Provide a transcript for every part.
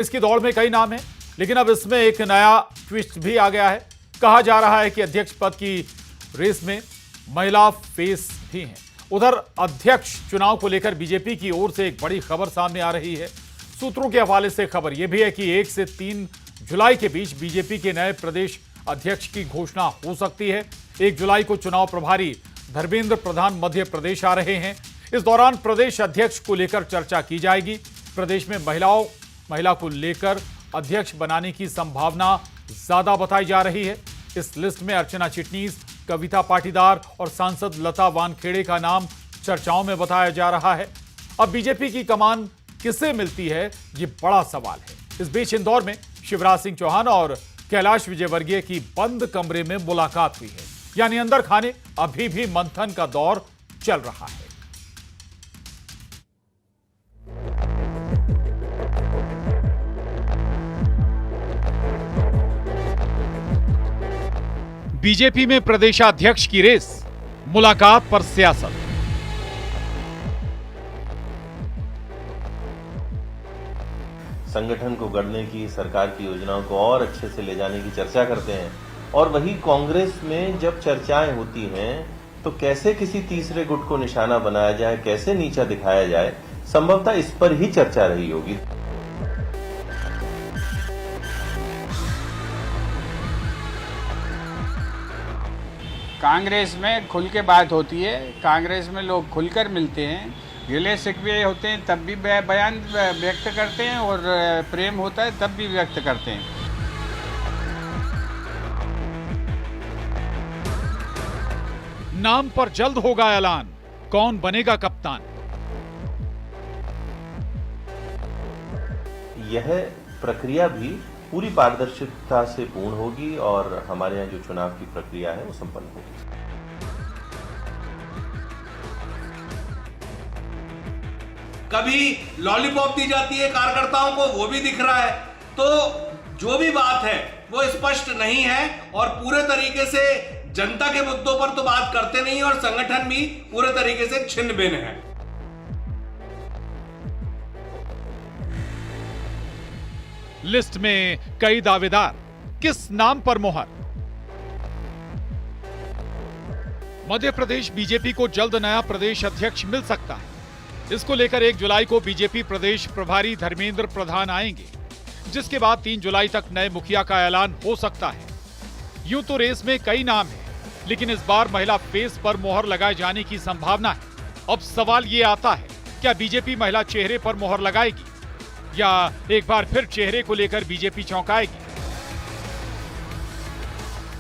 इसकी दौड़ में कई नाम हैं, लेकिन अब इसमें एक नया ट्विस्ट भी आ गया है। कहा जा रहा है कि अध्यक्ष पद की रेस में महिला फेस भी हैं। उधर अध्यक्ष चुनाव को लेकर बीजेपी की ओर से एक बड़ी खबर सामने आ रही है। सूत्रों के हवाले से खबर यह भी है कि 1 से 3 जुलाई के बीच बीजेपी के नए प्रदेश अध्यक्ष की घोषणा हो सकती है। 1 जुलाई को चुनाव प्रभारी धर्मेंद्र प्रधान मध्य प्रदेश आ रहे हैं। इस दौरान प्रदेश अध्यक्ष को लेकर चर्चा की जाएगी। प्रदेश में महिला को लेकर अध्यक्ष बनाने की संभावना ज्यादा बताई जा रही है। इस लिस्ट में अर्चना चिटनीस, कविता पाटीदार और सांसद लता वानखेड़े का नाम चर्चाओं में बताया जा रहा है। अब बीजेपी की कमान किसे मिलती है, ये बड़ा सवाल है। इस बीच इंदौर में शिवराज सिंह चौहान और कैलाश विजयवर्गीय की बंद कमरे में मुलाकात हुई है, यानी अंदर खाने अभी भी मंथन का दौर चल रहा है। बीजेपी में प्रदेशाध्यक्ष की रेस, मुलाकात पर सियासत। संगठन को गढ़ने की, सरकार की योजनाओं को और अच्छे से ले जाने की चर्चा करते हैं, और वही कांग्रेस में जब चर्चाएं होती हैं तो कैसे किसी तीसरे गुट को निशाना बनाया जाए, कैसे नीचा दिखाया जाए, संभवतः इस पर ही चर्चा रही होगी। कांग्रेस में खुल के बात होती है, कांग्रेस में लोग खुलकर मिलते हैं, गिले शिकवे होते हैं तब भी बयान व्यक्त करते हैं, और प्रेम होता है तब भी व्यक्त करते हैं। नाम पर जल्द होगा ऐलान, कौन बनेगा कप्तान। यह प्रक्रिया भी पूरी पारदर्शिता से पूर्ण होगी और हमारे यहाँ जो चुनाव की प्रक्रिया है वो संपन्न होगी। कभी लॉलीपॉप दी जाती है कार्यकर्ताओं को, वो भी दिख रहा है। तो जो भी बात है वो स्पष्ट नहीं है और पूरे तरीके से जनता के मुद्दों पर तो बात करते नहीं, और संगठन भी पूरे तरीके से छिन्न भिन्न है। लिस्ट में कई दावेदार, किस नाम पर मोहर। मध्य प्रदेश बीजेपी को जल्द नया प्रदेश अध्यक्ष मिल सकता है। इसको लेकर 1 जुलाई को बीजेपी प्रदेश प्रभारी धर्मेंद्र प्रधान आएंगे, जिसके बाद 3 जुलाई तक नए मुखिया का ऐलान हो सकता है। यूं तो रेस में कई नाम हैं, लेकिन इस बार महिला फेस पर मोहर लगाए जाने की संभावना है। अब सवाल ये आता है, क्या बीजेपी महिला चेहरे पर मोहर लगाएगी या एक बार फिर चेहरे को लेकर बीजेपी चौंकाएगी?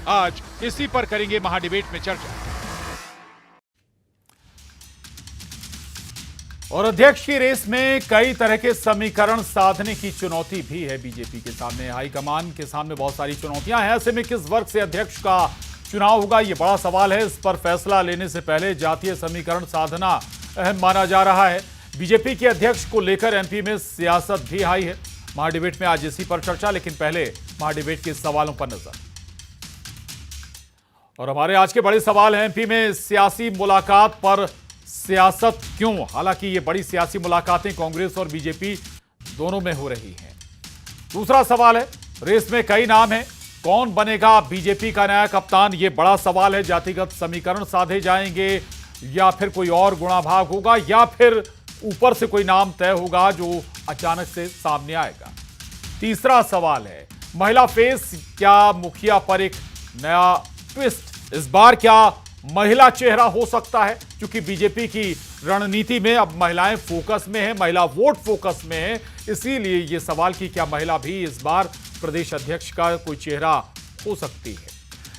आज इसी पर करेंगे महाडिबेट में चर्चा। और अध्यक्ष की रेस में कई तरह के समीकरण साधने की चुनौती भी है बीजेपी के सामने। हाईकमान के सामने बहुत सारी चुनौतियां हैं। ऐसे में किस वर्ग से अध्यक्ष का चुनाव होगा, यह बड़ा सवाल है। इस पर फैसला लेने से पहले जातीय समीकरण साधना अहम माना जा रहा है। बीजेपी के अध्यक्ष को लेकर एमपी में सियासत भी हाई है। महाडिबेट में आज इसी पर चर्चा, लेकिन पहले महाडिबेट के सवालों पर नजर। और हमारे आज के बड़े सवाल हैं, एमपी में सियासी मुलाकात पर सियासत क्यों? हालांकि ये बड़ी सियासी मुलाकातें कांग्रेस और बीजेपी दोनों में हो रही हैं। दूसरा सवाल है, रेस में कई नाम हैं, कौन बनेगा बीजेपी का नया कप्तान? ये बड़ा सवाल है। जातिगत समीकरण साधे जाएंगे या फिर कोई और गुणाभाग होगा, या फिर ऊपर से कोई नाम तय होगा जो अचानक से सामने आएगा? तीसरा सवाल है, महिला फेस, क्या मुखिया पर एक नया ट्विस्ट? इस बार क्या महिला चेहरा हो सकता है? क्योंकि बीजेपी की रणनीति में अब महिलाएं फोकस में है, महिला वोट फोकस में है, इसीलिए यह सवाल कि क्या महिला भी इस बार प्रदेश अध्यक्ष का कोई चेहरा हो सकती है।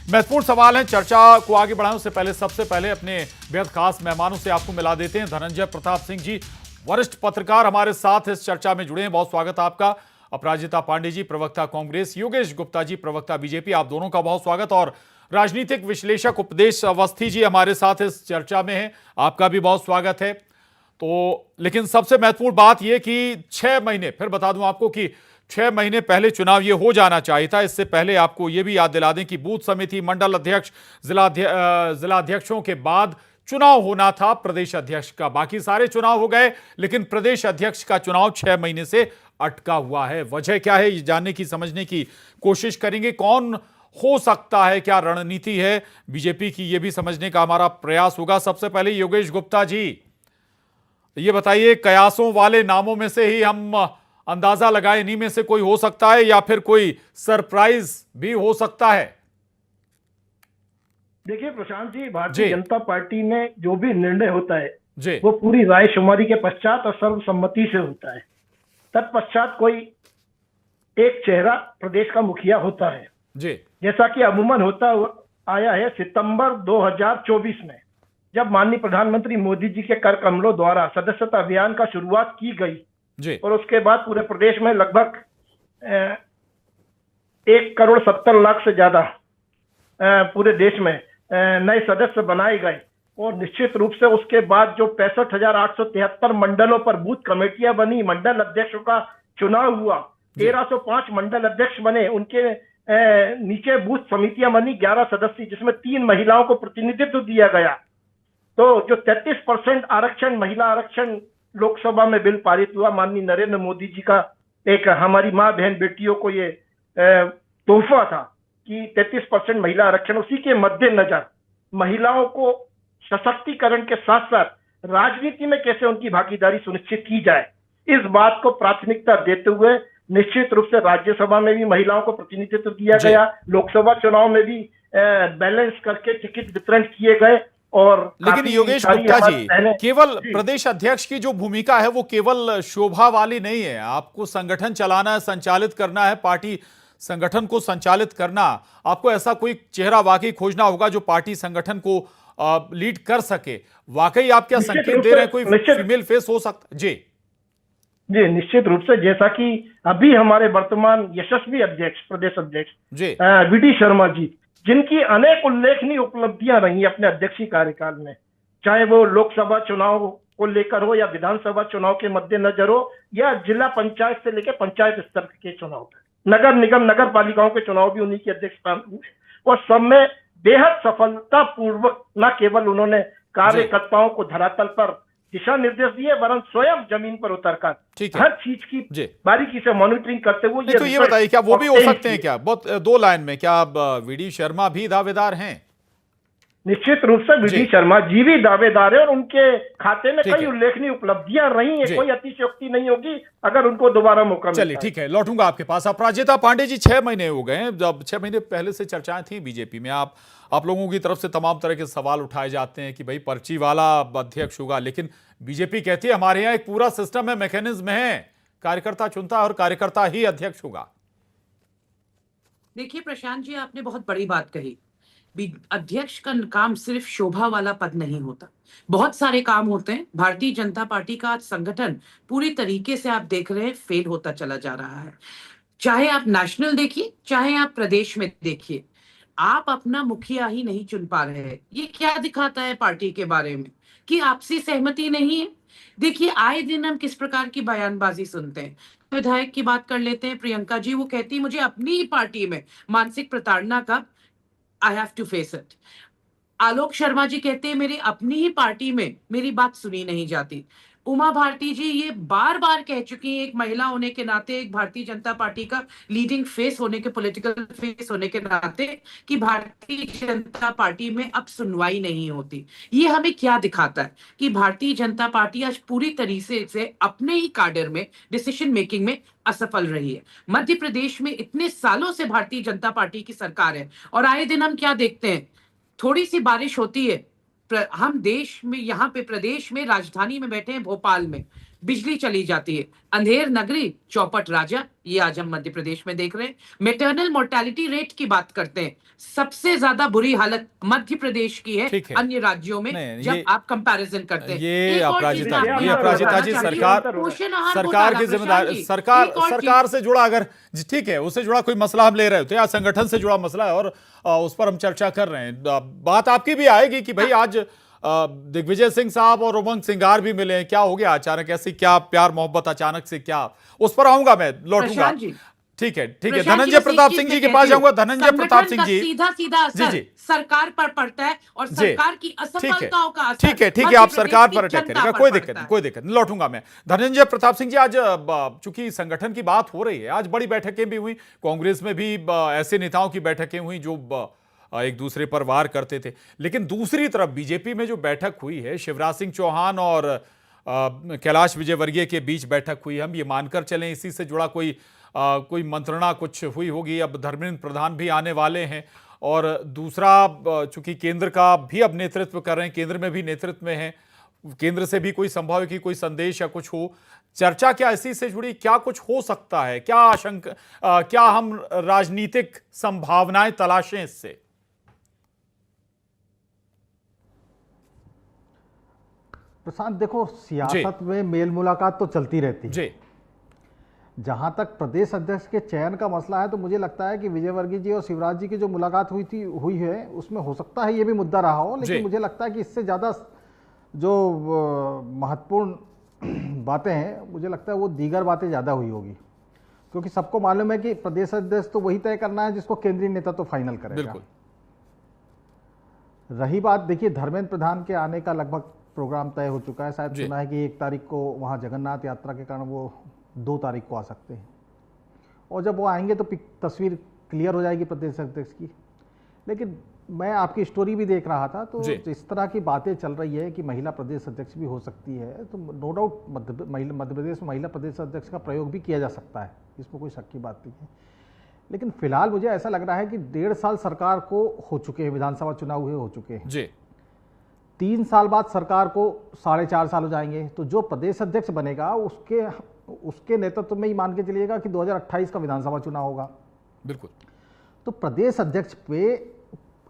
महत्वपूर्ण सवाल है। चर्चा को आगे बढ़ाने से पहले सबसे पहले अपने बेहद खास मेहमानों से आपको मिला देते हैं। धनंजय प्रताप सिंह जी, वरिष्ठ पत्रकार, हमारे साथ इस चर्चा में जुड़े हैं। बहुत स्वागत आपका। अपराजिता पांडे जी, प्रवक्ता कांग्रेस, योगेश गुप्ता जी, प्रवक्ता बीजेपी, आप दोनों का बहुत स्वागत। और राजनीतिक विश्लेषक उपदेश अवस्थी जी हमारे साथ इस चर्चा में हैं, आपका भी बहुत स्वागत है। तो लेकिन सबसे महत्वपूर्ण बात यह कि 6 महीने, फिर बता दूं आपको कि 6 महीने पहले चुनाव ये हो जाना चाहिए था। इससे पहले आपको ये भी याद दिला दें कि बूथ समिति, मंडल अध्यक्ष, जिला अध्यक्षों के बाद चुनाव होना था प्रदेश अध्यक्ष का। बाकी सारे चुनाव हो गए, लेकिन प्रदेश अध्यक्ष का चुनाव 6 महीने से अटका हुआ है। वजह क्या है, ये जानने की, समझने की कोशिश करेंगे। कौन हो सकता है, क्या रणनीति है बीजेपी की, ये भी समझने का हमारा प्रयास होगा। सबसे पहले योगेश गुप्ता जी, ये बताइए, कयासों वाले नामों में से ही हम अंदाजा लगाए, इन्हीं में से कोई हो सकता है या फिर कोई सरप्राइज भी हो सकता है? देखिए प्रशांत जी, भारतीय जनता पार्टी में जो भी निर्णय होता है जी, वो पूरी रायशुमारी के पश्चात और सर्वसम्मति से होता है। तत्पश्चात कोई एक चेहरा प्रदेश का मुखिया होता है जी, जैसा कि अमूमन होता आया है। सितंबर 2024 में जब माननीय प्रधानमंत्री मोदी जी के कर कमलों द्वारा सदस्यता अभियान का शुरुआत की गई जी, और उसके बाद पूरे प्रदेश में लगभग 1,70,00,000 से ज्यादा पूरे देश में नए सदस्य बनाए गए, और निश्चित रूप से उसके बाद जो 65,873 मंडलों पर बूथ कमेटियां बनी, मंडल अध्यक्षों का चुनाव हुआ, 1,305 मंडल अध्यक्ष बने, उनके नीचे बूथ समितियां बनी 11 सदस्य, जिसमें 3 महिलाओं को प्रतिनिधित्व दिया गया। तो जो 33% आरक्षण, महिला आरक्षण लोकसभा में बिल पारित हुआ, माननीय नरेंद्र मोदी जी का एक हमारी माँ बहन बेटियों को ये तोहफा था कि 33% महिला आरक्षण। उसी के मद्देनजर महिलाओं को सशक्तिकरण के साथ साथ राजनीति में कैसे उनकी भागीदारी सुनिश्चित की जाए, इस बात को प्राथमिकता देते हुए निश्चित रूप से राज्यसभा में भी महिलाओं को प्रतिनिधित्व दिया गया, लोकसभा चुनाव में भी बैलेंस करके टिकट वितरण किए गए। और लेकिन योगेश गुप्ता जी, केवल प्रदेश अध्यक्ष की जो भूमिका है वो केवल शोभा वाली नहीं है। आपको संगठन चलाना है, संचालित करना है, पार्टी संगठन को संचालित करना। आपको ऐसा कोई चेहरा वाकई खोजना होगा जो पार्टी संगठन को लीड कर सके। वाकई आप क्या संकेत दे रहे हैं, कोई फीमेल फेस हो सकता? जी जी, निश्चित रूप से, जैसा कि अभी हमारे वर्तमान यशस्वी अध्यक्ष, प्रदेश अध्यक्ष जी वीडी शर्मा जी, जिनकी अनेक उल्लेखनीय उपलब्धियां रही अपने अध्यक्षीय कार्यकाल में, चाहे वो लोकसभा चुनाव को लेकर हो या विधानसभा चुनाव के मद्देनजर हो या जिला पंचायत से लेकर पंचायत स्तर के चुनाव तक, नगर निगम, नगर पालिकाओं के चुनाव भी उन्हीं की अध्यक्षता में हुए, और सब में बेहद सफलता पूर्वक न केवल उन्होंने कार्यकर्ताओं को धरातल पर दिशा निर्देश दिए, वरन स्वयं जमीन पर उतरकर हर चीज की बारीकी से मॉनिटरिंग करते हुए। तो ये बताइए, क्या वो भी हो सकते हैं क्या, बहुत 2 लाइन में, क्या वीडी शर्मा भी दावेदार हैं? निश्चित रूप से वीडी शर्मा जी भी दावेदार है और उनके खाते में कई उल्लेखनीय उपलब्धियां रही हैं। कोई अतिशयोक्ति नहीं होगी अगर उनको दोबारा मौका मिले। चलिए ठीक है, लौटूंगा आपके पास। अपराजिता पांडे जी, 6 महीने हो गए हैं, जब 6 महीने पहले से चर्चाएं थी बीजेपी में, आप लोगों की तरफ से तमाम तरह के सवाल उठाए जाते हैं कि भाई पर्ची वाला अध्यक्ष होगा, लेकिन बीजेपी कहती है हमारे यहाँ एक पूरा सिस्टम है, मैकेनिज्म है, कार्यकर्ता चुनता है और कार्यकर्ता ही अध्यक्ष होगा। देखिए प्रशांत जी, आपने बहुत बड़ी बात कही। अध्यक्ष का काम सिर्फ शोभा वाला पद नहीं होता, बहुत सारे काम होते हैं। भारतीय जनता पार्टी का संगठन पूरी तरीके से आप देख रहे हैं फेल होता चला जा रहा है। चाहे आप नेशनल देखिए, चाहे आप प्रदेश में देखिए, आप अपना मुखिया ही नहीं चुन पा रहे हैं। ये क्या दिखाता है पार्टी के बारे में, कि आपसी सहमति नहीं है। देखिए आए दिन हम किस प्रकार की बयानबाजी सुनते हैं। विधायक की बात कर लेते हैं, प्रियंका जी, वो कहती है मुझे अपनी ही पार्टी में मानसिक प्रताड़ना का I have to face it। Alok Sharma ji कहते हैं मेरी अपनी ही पार्टी में मेरी बात सुनी नहीं जाती। उमा भारती जी ये बार बार कह चुकी हैं, एक महिला होने के नाते, एक भारतीय जनता पार्टी का लीडिंग फेस होने के, पॉलिटिकल फेस होने के नाते, कि भारतीय जनता पार्टी में अब सुनवाई नहीं होती। ये हमें क्या दिखाता है कि भारतीय जनता पार्टी आज पूरी तरीके से अपने ही काडर में डिसीजन मेकिंग में असफल रही है। मध्य प्रदेश में इतने सालों से भारतीय जनता पार्टी की सरकार है और आए दिन हम क्या देखते हैं, थोड़ी सी बारिश होती है, हम देश में, यहाँ पे प्रदेश में, राजधानी में बैठे हैं भोपाल में, बिजली चली जाती है। अंधेर नगरी चौपट राजा, ये आज हम मध्य प्रदेश में देख रहे हैं। मैटरनल मोर्टेलिटी रेट की बात करते हैं, सबसे ज्यादा बुरी हालत मध्य प्रदेश की है अन्य राज्यों में जब आप कंपैरिजन करते हैं। ये अपराजिता जी, सरकार की जिम्मेदारी, सरकार से जुड़ा, अगर ठीक है उससे जुड़ा कोई मसला हम ले रहे होते या संगठन से जुड़ा मसला है और उस पर हम चर्चा कर रहे हैं, बात आपकी भी आएगी कि भाई आज दिग्विजय सिंह साहब और उमंग सिंगार भी मिले हैं, क्या हो गया अचानक, ऐसी क्या प्यार मोहब्बत अचानक से, क्या, उस पर आऊंगा मैं, लौटूंगा। ठीक है प्रशांत धनंजय बस एक प्रताप चीज सिंह मैं जी के कहती पास हूँ, जाऊंगा। धनंजय प्रताप संगठन सिंह का जी, सीधा सीधा जी असर जी सरकार पर पड़ता है और जी। सरकार की असफलताओं का असर ठीक है मध्य आप प्रदेश सरकार की पर अटैक जनता करेगा, पर कोई पड़ता दिक्कत नहीं, है। कोई दिक्कत नहीं, लौटूंगा मैं। धनंजय प्रताप सिंह जी, आज चूंकि संगठन की बात हो रही है, आज बड़ी बैठकें भी हुई, कांग्रेस में भी ऐसे नेताओं की बैठकें हुई जो एक दूसरे पर वार करते थे, लेकिन दूसरी तरफ बीजेपी में जो बैठक हुई है, शिवराज सिंह चौहान और कैलाश विजयवर्गीय के बीच बैठक हुई, हम ये मानकर चलें इसी से जुड़ा कोई मंत्रणा कुछ हुई होगी। अब धर्मेंद्र प्रधान भी आने वाले हैं और दूसरा चूंकि केंद्र का भी अब नेतृत्व कर रहे हैं, केंद्र में भी नेतृत्व में हैं, केंद्र से भी कोई संभव है कि कोई संदेश या कुछ हो, चर्चा क्या इसी से जुड़ी क्या कुछ हो सकता है, क्या आशंका, क्या हम राजनीतिक संभावनाएं तलाशें इससे? प्रशांत देखो, सियासत में मेल मुलाकात तो चलती रहती है। जी, जहां तक प्रदेश अध्यक्ष के चयन का मसला है तो मुझे लगता है कि विजयवर्गीय जी और शिवराज जी की जो मुलाकात हुई है उसमें हो सकता है ये भी मुद्दा रहा हो, लेकिन मुझे लगता है कि इससे ज़्यादा जो महत्वपूर्ण बातें हैं, मुझे लगता है वो दीगर बातें ज़्यादा हुई होगी, क्योंकि सबको मालूम है कि प्रदेश अध्यक्ष तो वही तय करना है जिसको केंद्रीय नेता तो फाइनल करेगा। बिल्कुल। रही बात, देखिए धर्मेंद्र प्रधान के आने का लगभग प्रोग्राम तय हो चुका है, शायद सुना है कि 1 तारीख को वहाँ जगन्नाथ यात्रा के कारण वो 2 तारीख को आ सकते हैं, और जब वो आएंगे तो तस्वीर क्लियर हो जाएगी प्रदेश अध्यक्ष की। लेकिन मैं आपकी स्टोरी भी देख रहा था, तो जिस तरह की बातें चल रही है कि महिला प्रदेश अध्यक्ष भी हो सकती है, तो नो डाउट मध्य प्रदेश में महिला प्रदेश अध्यक्ष का प्रयोग भी किया जा सकता है, इसमें कोई शक की बात नहीं है। लेकिन फिलहाल मुझे ऐसा लग रहा है कि 1.5 साल सरकार को हो चुके हैं, विधानसभा चुनाव हुए हो चुके हैं जी। 3 साल बाद सरकार को 4.5 साल हो जाएंगे, तो जो प्रदेश अध्यक्ष बनेगा उसके नेतृत्व में ही मान के चलिएगा कि 2028 का विधानसभा चुनाव होगा। बिल्कुल। तो प्रदेश अध्यक्ष पे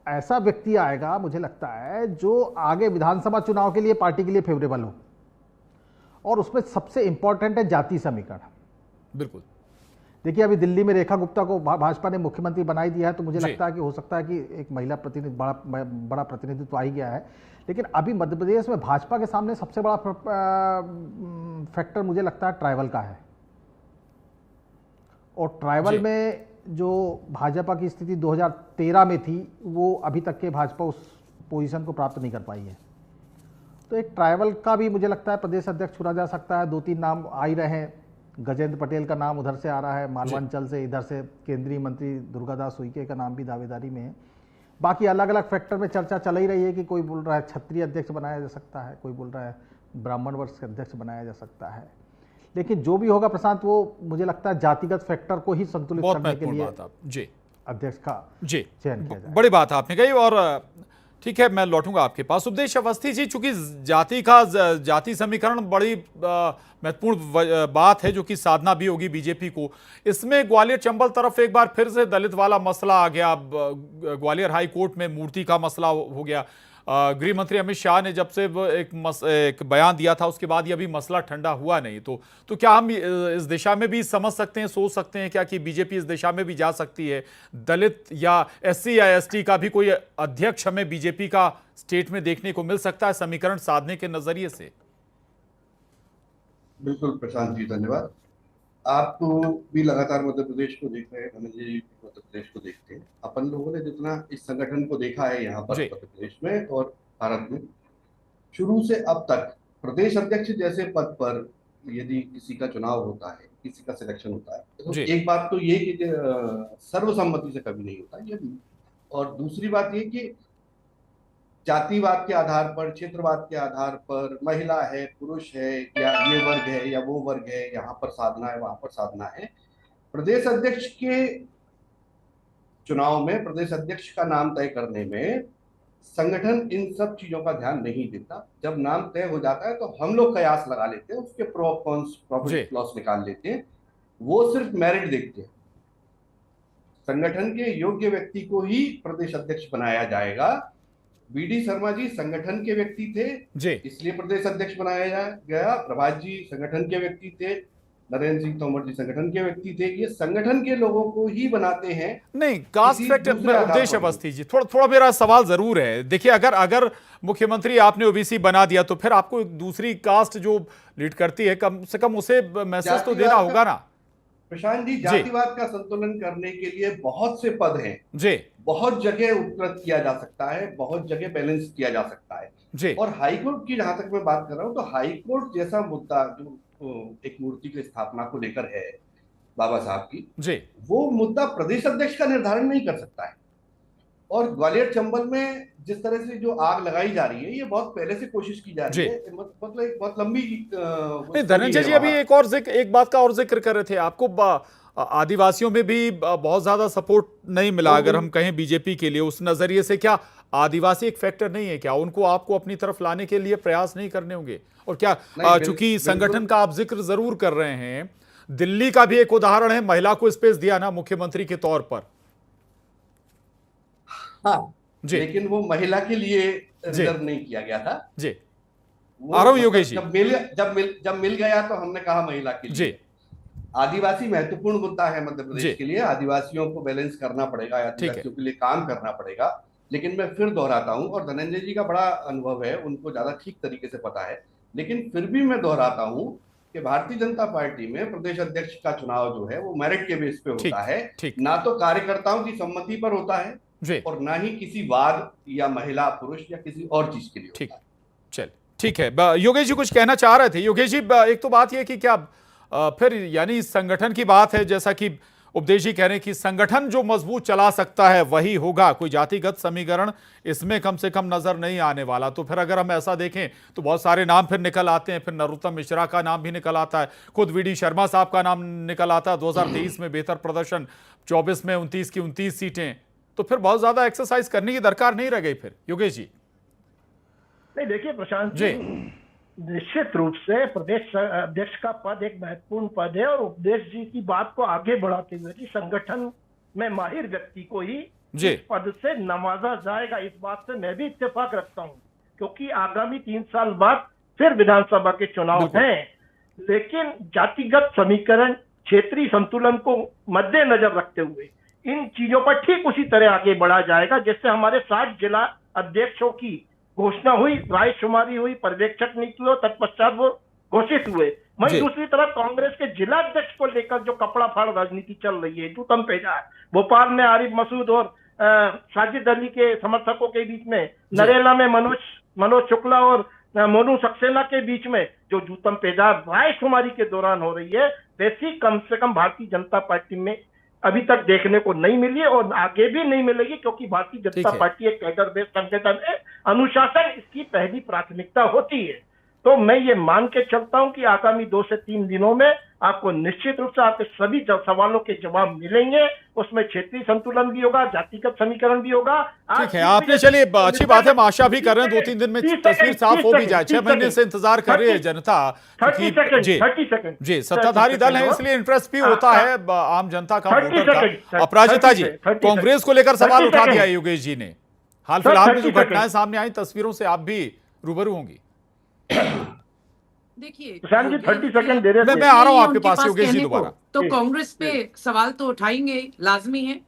ऐसा व्यक्ति आएगा, मुझे लगता है, जो आगे विधानसभा चुनाव के लिए पार्टी के लिए फेवरेबल हो, और उसमें सबसे इंपॉर्टेंट है जाति समीकरण। बिल्कुल। देखिए अभी दिल्ली में रेखा गुप्ता को भाजपा ने मुख्यमंत्री बनाई दिया है, तो मुझे लगता है कि हो सकता है कि एक महिला प्रतिनिधि बड़ा प्रतिनिधित्व आ ही गया है। लेकिन अभी मध्य प्रदेश में भाजपा के सामने सबसे बड़ा फैक्टर मुझे लगता है ट्राइबल का है, और ट्राइबल में जो भाजपा की स्थिति 2013 में थी, वो अभी तक के भाजपा उस पोजीशन को प्राप्त नहीं कर पाई है। तो एक ट्राइबल का भी मुझे लगता है प्रदेश अध्यक्ष चुना जा सकता है। 2-3 नाम आ ही रहे हैं, गजेंद्र पटेल का नाम उधर से आ रहा है, मालवांचल से, इधर से केंद्रीय मंत्री दुर्गादास उइके का नाम भी दावेदारी में है। बाकी अलग अलग फैक्टर में चर्चा चल ही रही है कि कोई बोल रहा है क्षत्रिय अध्यक्ष बनाया जा सकता है, कोई बोल रहा है ब्राह्मण वर्ग के अध्यक्ष बनाया जा सकता है। लेकिन जो भी होगा प्रशांत, वो मुझे लगता है जातिगत फैक्टर को ही संतुलित करने के लिए अध्यक्ष का चयन किया जाए। बड़ी बात आपने कही, और ठीक है, मैं लौटूंगा आपके पास। उपदेश अवस्थी जी, चूंकि जाति समीकरण बड़ी महत्वपूर्ण बात है जो कि साधना भी होगी बीजेपी को, इसमें ग्वालियर चंबल तरफ एक बार फिर से दलित वाला मसला आ गया। ग्वालियर हाई कोर्ट में मूर्ति का मसला हो गया। गृह मंत्री अमित शाह ने जब से एक बयान दिया था, उसके बाद ये अभी मसला ठंडा हुआ नहीं। तो क्या हम इस दिशा में भी समझ सकते हैं, सोच सकते हैं क्या कि बीजेपी इस दिशा में भी जा सकती है? दलित या SC या ST का भी कोई अध्यक्ष हमें बीजेपी का स्टेट में देखने को मिल सकता है समीकरण साधने के नजरिए से? बिल्कुल प्रशांत जी, धन्यवाद। आप तो भी लगातार मध्य प्रदेश को देख रहे हैं, धनंजय जी मध्य प्रदेश को देखते हैं। अपन लोगों ने जितना इस संगठन को देखा है यहाँ पर मध्य प्रदेश में और भारत में, शुरू से अब तक प्रदेश अध्यक्ष जैसे पद पर यदि किसी का चुनाव होता है, किसी का सिलेक्शन होता है, तो एक बात तो ये कि सर्वसम्मति से कभी नहीं होता ये, और दूसरी बात ये कि जातिवाद के आधार पर, क्षेत्रवाद के आधार पर, महिला है, पुरुष है, या ये वर्ग है या वो वर्ग है, यहाँ पर साधना है, वहां पर साधना है। प्रदेश अध्यक्ष के चुनाव में, प्रदेश अध्यक्ष का नाम तय करने में संगठन इन सब चीजों का ध्यान नहीं देता। जब नाम तय हो जाता है तो हम लोग कयास लगा लेते हैं, उसके प्रो कॉन्स प्रॉफिट लॉस निकाल लेते हैं। वो सिर्फ मेरिट देखते हैं। संगठन के योग्य व्यक्ति को ही प्रदेश अध्यक्ष बनाया जाएगा। BD शर्मा जी संगठन के व्यक्ति थे, इसलिए प्रदेश अध्यक्ष बनाया गया। प्रभात जी संगठन के व्यक्ति थे, नरेंद्र सिंह तोमर जी संगठन के व्यक्ति थे। ये संगठन के लोगों को ही बनाते हैं। नहीं, कास्ट फैक्टर में उपदेश अवस्थी जी, थोड़ा मेरा सवाल जरूर है। देखिए, अगर मुख्यमंत्री आपने OBC बना दिया तो फिर आपको दूसरी कास्ट जो लीड करती है, कम से कम उसे मैसेज तो देना होगा ना। प्रशांत जी, जातिवाद का संतुलन करने के लिए बहुत से पद हैं जी बहुत जगह उपलब्ध किया जा सकता है, बहुत जगह बैलेंस किया जा सकता है जी और हाईकोर्ट की जहां तक मैं बात कर रहा हूं तो हाईकोर्ट जैसा मुद्दा जो एक मूर्ति की स्थापना को लेकर है बाबा साहब की, जी वो मुद्दा प्रदेश अध्यक्ष का निर्धारण नहीं कर सकता है। और ग्वालियर चंबल में जिस तरह से जो आग लगाई जा रही है, ये बहुत पहले से कोशिश की जा रही है, मतलब एक बहुत लंबी धनंजय जी, अभी एक बात का और जिक्र कर रहे थे, आपको आदिवासियों में भी बहुत ज्यादा सपोर्ट नहीं मिला, अगर हम कहें बीजेपी के लिए, उस नजरिए से क्या आदिवासी एक फैक्टर नहीं है क्या? उनको आपको अपनी तरफ लाने के लिए प्रयास नहीं करने होंगे? और क्या चूंकि संगठन का आप जिक्र जरूर कर रहे हैं, दिल्ली का भी एक उदाहरण है, महिला को स्पेस दिया ना मुख्यमंत्री के तौर पर। हाँ जी, लेकिन वो महिला के लिए रिजर्व नहीं किया गया था जी। आ रहा हूं योगेश जी, जब मिल गया तो हमने कहा महिला के लिए जी। आदिवासी महत्वपूर्ण मुद्दा है मध्य प्रदेश के लिए, आदिवासियों को बैलेंस करना पड़ेगा, आदिवासियों के लिए काम करना पड़ेगा। लेकिन मैं फिर दोहराता हूं, और धनंजय जी का बड़ा अनुभव है, उनको ज्यादा ठीक तरीके से पता है, लेकिन फिर भी मैं दोहराता हूं कि भारतीय जनता पार्टी में प्रदेश अध्यक्ष का चुनाव जो है वो मेरिट के बेस पे होता है, ना तो कार्यकर्ताओं की सम्मति पर होता है और ना ही किसी वाद या महिला पुरुष या किसी और चीज के लिए। ठीक, चल ठीक है। योगेश जी कुछ कहना चाह रहे थे। योगेश जी, एक तो बात यह कि क्या फिर यानी संगठन की बात है, जैसा कि उपदेश जी कह रहे हैं कि संगठन जो मजबूत चला सकता है वही होगा, कोई जातिगत समीकरण इसमें कम से कम नजर नहीं आने वाला। तो फिर अगर हम ऐसा देखें तो बहुत सारे नाम फिर निकल आते हैं, फिर नरोत्तम मिश्रा का नाम भी निकल आता है, खुद वीडी शर्मा साहब का नाम निकल आता है। 2023 में बेहतर प्रदर्शन, 24 में 29 की 29 सीटें, तो फिर बहुत ज्यादा एक्सरसाइज करने की दरकार नहीं रह गई फिर। योगेश जी नहीं, देखिए प्रशांत जी, निश्चित रूप से प्रदेश अध्यक्ष का पद एक महत्वपूर्ण पद है, और उपदेश जी की बात को आगे बढ़ाते हुए कि संगठन में माहिर व्यक्ति को ही इस पद से नवाजा जाएगा, इस बात से मैं भी इत्तेफाक रखता हूं, क्योंकि आगामी 3 साल बाद फिर विधानसभा के चुनाव हैं। लेकिन जातिगत समीकरण, क्षेत्रीय संतुलन को मद्देनजर रखते हुए इन चीजों पर ठीक उसी तरह आगे बढ़ा जाएगा, जिससे हमारे 60 जिला अध्यक्षों की घोषणा हुई, रायशुमारी हुई, पर्यवेक्षक नियुक्त हुए, तत्पश्चात वो घोषित हुए। वहीं दूसरी तरफ कांग्रेस के जिला अध्यक्ष को लेकर जो कपड़ा फाड़ राजनीति चल रही है, जूतम पेजा है, भोपाल में आरिफ मसूद और साजिद अली के समर्थकों के बीच में, नरेला में मनोज शुक्ला और मोनू सक्सेना के बीच में जो जूतम पेजा रायशुमारी के दौरान हो रही है, वैसी कम से कम भारतीय जनता पार्टी में अभी तक देखने को नहीं मिली और आगे भी नहीं मिलेगी, क्योंकि भारतीय जनता पार्टी एक कैडर बेस्ड संगठन है, अनुशासन इसकी पहली प्राथमिकता होती है। तो मैं ये मान के चलता हूं कि आगामी 2 से 3 दिनों में आपको निश्चित रूप से आपके सभी सवालों के जवाब मिलेंगे। उसमें क्षेत्रीय संतुलन भी होगा, जातिगत समीकरण भी होगा। ठीक है, आपने, चलिए अच्छी बात है, हम आशा भी कर रहे हैं 2-3 दिन में तस्वीर साफ हो भी जाए। 6 महीने से इंतजार कर रही है जनता। 30 सेकंड जी, सत्ताधारी दल है इसलिए इंटरेस्ट भी होता है आम जनता का, वोटर का। अपराजिता जी, कांग्रेस को लेकर सवाल उठा दिया योगेश जी ने। हाल फिलहाल में जो घटनाएं सामने आई, तस्वीरों से आप भी रूबरू होंगी। देखिए 30 सेकंड दे रहे मैं आ रहा हूं आपके पास योगेश जी दोबारा। तो कांग्रेस पे सवाल तो उठाएंगे, लाजमी है।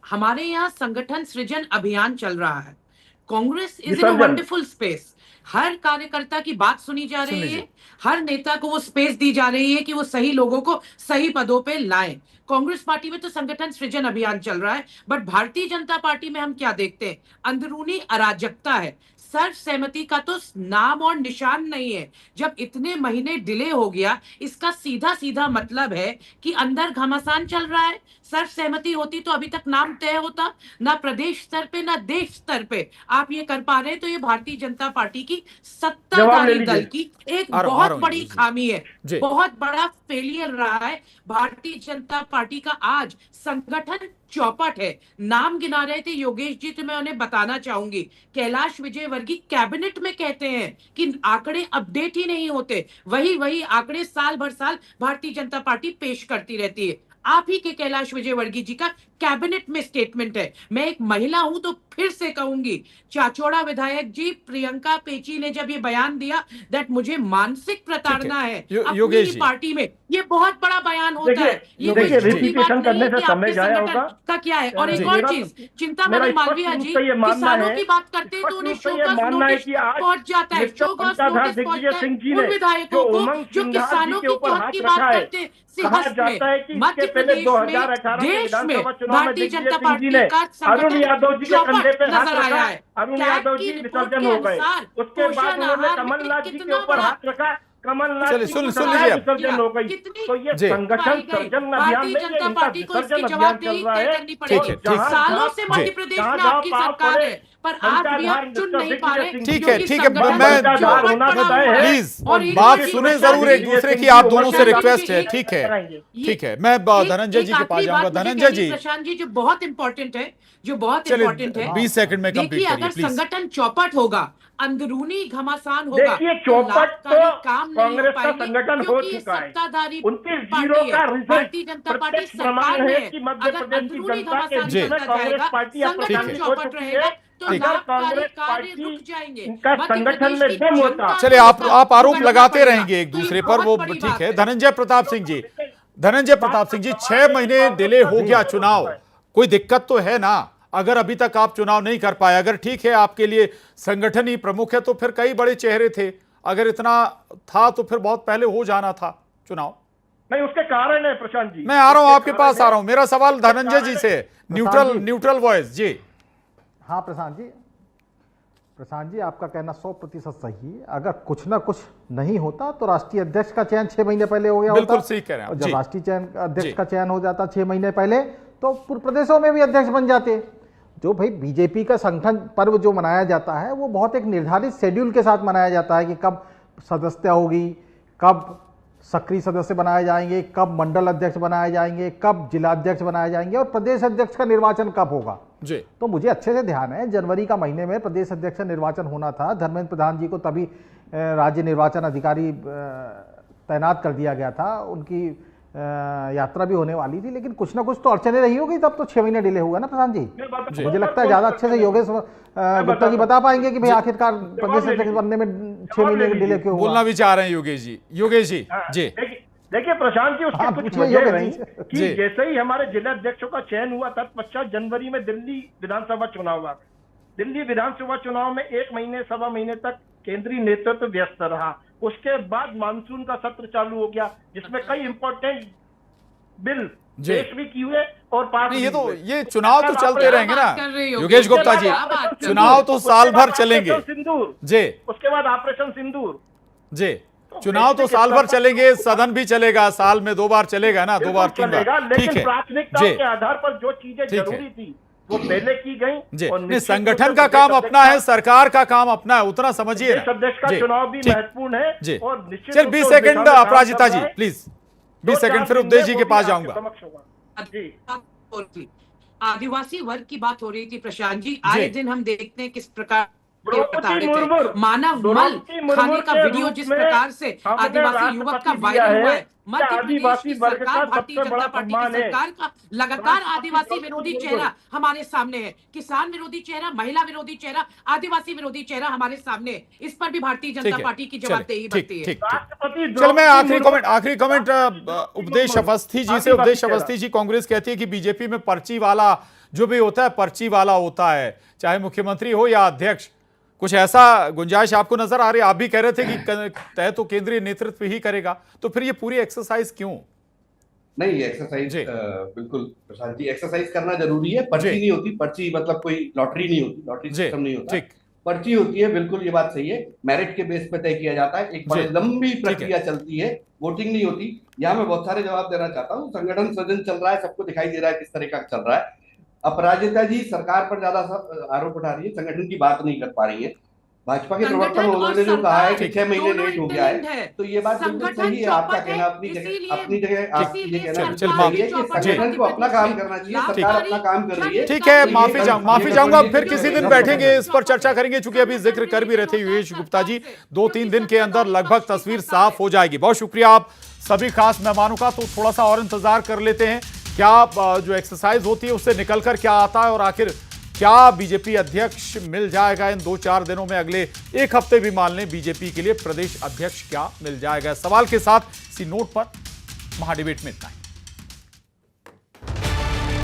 हमारे यहाँ संगठन सृजन अभियान चल रहा है। Congress is in a wonderful space. हर कार्यकर्ता की बात सुनी जा रही है, हर नेता को वो स्पेस दी जा रही है कि वो सही लोगों को सही पदों पे लाएं। कांग्रेस पार्टी में तो संगठन सृजन अभियान चल रहा है, बट भारतीय जनता पार्टी में हम क्या देखते हैं? अंदरूनी अराजकता है। सर्व सहमति का तो नाम और निशान नहीं है। जब इतने महीने डिले हो गया, इसका सीधा सीधा मतलब है कि अंदर घमासान चल रहा है। सर्व सहमति होती तो अभी तक नाम तय होता, ना प्रदेश स्तर पे ना देश स्तर पे आप ये कर पा रहे हैं। तो ये भारतीय जनता पार्टी की सत्ताधारी दल की एक बहुत बड़ी खामी है, बहुत बड़ा फेलियर रहा है। भारतीय जनता पार्टी का आज संगठन चौपट है। नाम गिना रहे थे योगेश जी, तो मैं उन्हें बताना चाहूंगी, कैलाश विजयवर्गीय कैबिनेट में कहते हैं कि आंकड़े अपडेट ही नहीं होते, वही आंकड़े साल भर साल भारतीय जनता पार्टी पेश करती रहती है। आप ही के कैलाश विजयवर्गीय जी का कैबिनेट में स्टेटमेंट है। मैं एक महिला हूं तो फिर से कहूंगी, चाचौड़ा विधायक जी प्रियंका पेची ने जब ये बयान दिया दैट मुझे मानसिक प्रताड़ना है अपनी पार्टी में, ये बहुत बड़ा बयान होता है। ये रिपीटेशन करने से समय जाया होगा का क्या है। और एक और चीज, चिंतामणि मालवीय जी किसानों की बात करते हैं तो उन्हें शोकॉज नोटिस पहुंच जाता है, शोकॉज नोटिस पहुंचता है उन विधायकों को जो किसानों की हक की बात करते हैं। कहा हस्त जाता है कि में मध्य इसके पहले प्रदेश 2018 में के देश में विधानसभा चुनाव में भारतीय दिग्विजय जनता सिंह जी पार्टी ने का अरुण यादव जी के कंधे पे हाथ नजर आया रखा, है। अरुण कैग यादव की जी रिपोर्ट विसर्जन के हो गए। अनुसार उसके बाद पोषण उन्होंने आहार में कमलनाथ जी के कितना ऊपर बड़ा हाथ रखा, कमलनाथ चलिए, जी सुन की लीजिए आप। विसर्जन हो गई। कितनी तो ये जी। संगठन सर्जन अभियान भारतीय नहीं है, जनता इनका पार्टी को इसकी विसर्जन अभियान चल जवाबदेही रहा तय है। करनी ठीक है, पड़ेगी। ठीक है। सालों से जी। मध्य प्रदेश में जहाँ आपकी पाप सरकार पड़े, है, पर आप भी संचाधार आप चुन नहीं दिग्विजय पा रहे। सिंह ठीक क्योंकि है, ठीक है, संगठन मैं संचाधार चौपट होना पड़ा तय हुआ है। प्लीज और एक बात बात सुने ये जरूर एक प्रशांत दूसरे जी, की, आप दोनों से प्रशांत जी, रिक्वेस्ट है। एक- ठीक है, ये- ठीक है, मैं धनंजय जी के पास जाऊंगा। धनंजय जी, प्रशांत जी, जो बहुत इंपॉर्टेंट है, जो बहुत चलिए इंपॉर्टेंट है, 20 सेकंड में देखिए कंप्लीट करिए अगर प्लीज। संगठन चौपट होगा, अंदरूनी घमासान होगा, देखिए, तो चौपट लाभकारी तो काम नहीं हो कांग्रेस का पाएंगे, संगठन हो क्योंकि ये चुका है। सत्ताधारी 29-0 पार्टी का है। रिजल्ट भारतीय जनता पार्टी प्रत्यक्ष सरकार प्रमाण में है है। कि मध्य अगर प्रदेश की अंदरूनी जनता के घमासान जी। बीच में निकलता कांग्रेस जाएगा, पार्टी अब संगठन प्रशासित हो चौपट चुकी रहेगा, है। तो अगर लाभकारी कांग्रेस कार्य पार्टी रुक जाएंगे। इनका मध्य संगठन प्रदेश में की दम होता। जनता चलिए, को आप आरोप भुगतना लगाते पड़ेगा। रहेंगे एक तो ये दूसरे पर, बहुत वो बड़ी ठीक बात है। धनंजय प्रताप सिंह जी, धनंजय प्रताप सिंह जी, 6 महीने डिले हो गया चुनाव, कोई दिक्कत तो है ना? अगर अभी तक आप चुनाव नहीं कर पाए, अगर ठीक है आपके लिए संगठन ही प्रमुख है, तो फिर कई बड़े चेहरे थे, अगर इतना था तो फिर बहुत पहले हो जाना था चुनाव। नहीं, उसके कारण है प्रशांत जी। मैं आ रहा हूं, उसके आपके कारण पास है। आ रहा हूं। मेरा सवाल धनंजय जी से, प्रशांत जी। न्यूट्रल वॉइस जी। हाँ प्रशांत जी आपका कहना 100% सही है। अगर कुछ ना कुछ नहीं होता तो राष्ट्रीय अध्यक्ष का चयन 6 महीने पहले हो गया बिल्कुल होता। सही कह रहे हैं आप। और जब जी। राष्ट्रीय चयन अध्यक्ष जी। का चयन हो जाता 6 महीने पहले, तो पूर्व प्रदेशों में भी अध्यक्ष बन जाते। जो भाई बीजेपी का संगठन पर्व जो मनाया जाता है, वो बहुत एक निर्धारित शेड्यूल के साथ मनाया जाता है कि कब सदस्यता होगी, कब सक्रिय सदस्य बनाए जाएंगे, कब मंडल अध्यक्ष बनाए जाएंगे, कब जिलाध्यक्ष बनाए जाएंगे और प्रदेश अध्यक्ष का निर्वाचन कब होगा। जी। तो मुझे अच्छे से ध्यान है, जनवरी का महीने में प्रदेश अध्यक्ष का निर्वाचन होना था। धर्मेंद्र प्रधान जी को तभी राज्य निर्वाचन अधिकारी तैनात कर दिया गया था। उनकी यात्रा भी होने वाली थी, लेकिन कुछ ना कुछ तो अड़चने रही होगी, तब तो 6 महीने डिले हुआ ना प्रधान जी। मुझे लगता है ज्यादा अच्छे से योगेश गुप्ता जी बता पाएंगे कि भाई आखिरकार प्रदेश अध्यक्ष बनने में 6 महीने के डिले क्यों हुआ। बोलना भी चाह रहे हैं योगेश जी। योगेश जी जी। देखिए प्रशांत जी, उसके हाँ, कुछ पूछिए वजह योगेश रही जी। कि जी। जैसे ही हमारे जिला अध्यक्षों का चयन हुआ, तत्पश्चात जनवरी में दिल्ली विधानसभा चुनाव हुआ। दिल्ली विधानसभा चुनाव में 1 महीने 1.25 महीने तक केंद्रीय नेतृत्व व्यस्त रहा। उसके बाद मानसून का सत्र चालू हो गया, जिसमें कई इंपॉर्टेंट बिल जी। पेश भी किए और पास नहीं, भी ये तो हुए। ये चुनाव तो चलते रहेंगे ना बात कर रहे हो? योगेश गुप्ता जी। क्या बात कर रहे हो? चुनाव तो साल भर चलेंगे। ऑपरेशन सिंदूर, जी उसके बाद ऑपरेशन सिंदूर। जी। चुनाव तो साल भर चलेंगे, सदन भी चलेगा, साल में 2 बार चलेगा ना, 2 बार 3 चलेगा, बार। ठीक लेकिन है प्राथमिकताओं जी के आधार पर जो चीजें ठीक है। जरूरी थी वो पहले की गई। जी। और नहीं, निश्चित संगठन रूप का से काम प्रदेश अपना है, अध्यक्ष सरकार का काम अपना है, उतना समझिए प्रदेश अध्यक्ष का जी, चुनाव भी ठीक। महत्वपूर्ण है। जी। और निश्चित चल रूप 20 से उस दिशा सेकंड में काम अपराजिता कर जी रहा है। प्लीज, 2 20 सेकंड फिर दिन उपदेश में जी वो के भी पास आपके जाऊंगा। समक्ष होगा। जी। आदिवासी वर्ग की बात हो रही थी प्रशांत जी। आए दिन हम देखते हैं किस प्रकार द्रौपदी मुर्मू, मानव मल द्रौपदी मुर्मू खाने का के वीडियो रूप जिस में प्रकार से हमने आदिवासी युवक का राष्ट्रपति वायरल दिया हुआ है। है। मध्य प्रदेश आदिवासी की वर्ग का सरकार, भारतीय सबसे बड़ा जनता पार्टी की सम्मान है। सरकार का लगातार आदिवासी विरोधी चेहरा हमारे सामने है। किसान विरोधी चेहरा, महिला विरोधी चेहरा, आदिवासी विरोधी चेहरा हमारे सामने है। इस पर भी भारतीय जनता पार्टी की जवाबदेही बनती है। राष्ट्रपति चल मैं द्रौपदी आखिरी कमेंट उपदेश अवस्थी जी से। उपदेश अवस्थी जी, कांग्रेस कहती है कि बीजेपी में पर्ची वाला जो भी होता है, पर्ची वाला होता है, चाहे मुख्यमंत्री हो या अध्यक्ष। कुछ ऐसा गुंजाइश आपको नजर आ रही है? आप भी कह रहे थे कि तय तो केंद्रीय नेतृत्व ही करेगा, तो फिर ये पूरी एक्सरसाइज क्यों? नहीं, एक्सरसाइज बिल्कुल प्रशांत जी, एक्सरसाइज करना जरूरी है। पर्ची नहीं होती, पर्ची मतलब कोई लॉटरी नहीं होती, लॉटरी सिस्टम नहीं होता। पर्ची होती है, बिल्कुल ये बात सही है। मेरिट के बेस पे तय किया जाता है, एक बड़ी लंबी प्रक्रिया चलती है, वोटिंग नहीं होती। यहाँ मैं बहुत सारे जवाब देना चाहता हूँ। संगठन सृजन चल रहा है, सबको दिखाई दे रहा है किस तरह का चल रहा है। अपराजिता जी सरकार पर ज्यादा आरोप उठा रही है, संगठन की बात नहीं कर पा रही है। भाजपा के प्रवक्ता महोदय ने जो कहा है कि 6 महीने लेट हो गया है, तो ये बात बिल्कुल सही है। आपका कहना अपनी जगह आप ये कहना सही है कि संगठन को अपना काम करना चाहिए, सरकार अपना काम कर रही है। ठीक है, माफी चाहूंगा, फिर किसी दिन बैठेंगे, इस पर चर्चा करेंगे। चूंकि अभी जिक्र कर भी रहे थे योगेश गुप्ता जी, 2-3 दिन के अंदर लगभग तस्वीर साफ हो जाएगी। बहुत शुक्रिया आप सभी खास मेहमानों का। तो थोड़ा सा और इंतजार कर लेते हैं, क्या जो एक्सरसाइज होती है उससे निकलकर क्या आता है, और आखिर क्या बीजेपी अध्यक्ष मिल जाएगा इन 2-4 दिनों में। अगले 1 हफ्ते भी मान लें, बीजेपी के लिए प्रदेश अध्यक्ष क्या मिल जाएगा। सवाल के साथ इसी नोट पर महाडिबेट में इतना ही।